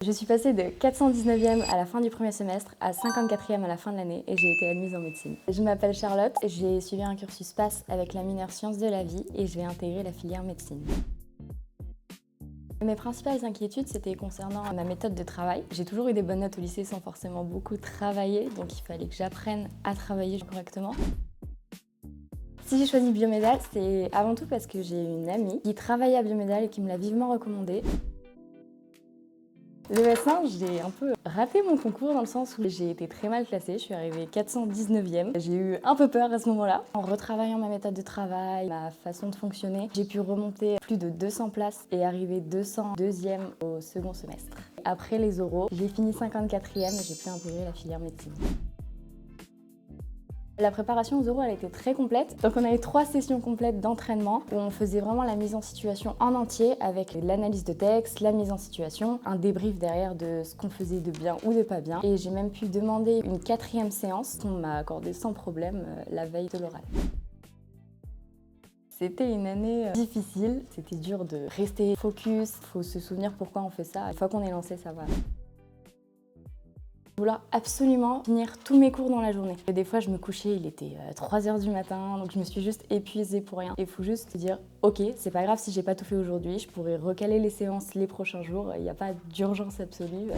Je suis passée de 419e à la fin du premier semestre à 54e à la fin de l'année et j'ai été admise en médecine. Je m'appelle Charlotte, j'ai suivi un cursus PASS avec la mineure sciences de la vie et j'ai intégré la filière médecine. Mes principales inquiétudes, c'était concernant ma méthode de travail. J'ai toujours eu des bonnes notes au lycée sans forcément beaucoup travailler, donc il fallait que j'apprenne à travailler correctement. Si j'ai choisi Biomédal, c'est avant tout parce que j'ai une amie qui travaillait à Biomédal et qui me l'a vivement recommandé. Le bassin, j'ai un peu raté mon concours dans le sens où j'ai été très mal classée, je suis arrivée 419e. J'ai eu un peu peur à ce moment-là. En retravaillant ma méthode de travail, ma façon de fonctionner, j'ai pu remonter plus de 200 places et arriver 202e au second semestre. Après les oraux, j'ai fini 54e et j'ai pu intégrer la filière médecine. La préparation aux oraux, elle était très complète. Donc on avait 3 sessions complètes d'entraînement où on faisait vraiment la mise en situation en entier avec l'analyse de texte, la mise en situation, un débrief derrière de ce qu'on faisait de bien ou de pas bien. Et j'ai même pu demander une 4e séance qu'on m'a accordée sans problème la veille de l'oral. C'était une année difficile, c'était dur de rester focus, il faut se souvenir pourquoi on fait ça. Une fois qu'on est lancé, ça va. Vouloir absolument finir tous mes cours dans la journée. Et des fois, je me couchais, il était 3 h du matin, donc je me suis juste épuisée pour rien. Il faut juste se dire, ok, c'est pas grave si j'ai pas tout fait aujourd'hui, je pourrais recaler les séances les prochains jours, il n'y a pas d'urgence absolue.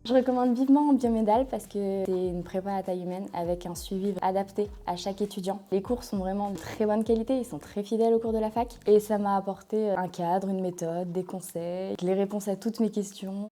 Je recommande vivement Biomédal parce que c'est une prépa à taille humaine avec un suivi adapté à chaque étudiant. Les cours sont vraiment de très bonne qualité, ils sont très fidèles au cours de la fac et ça m'a apporté un cadre, une méthode, des conseils, les réponses à toutes mes questions.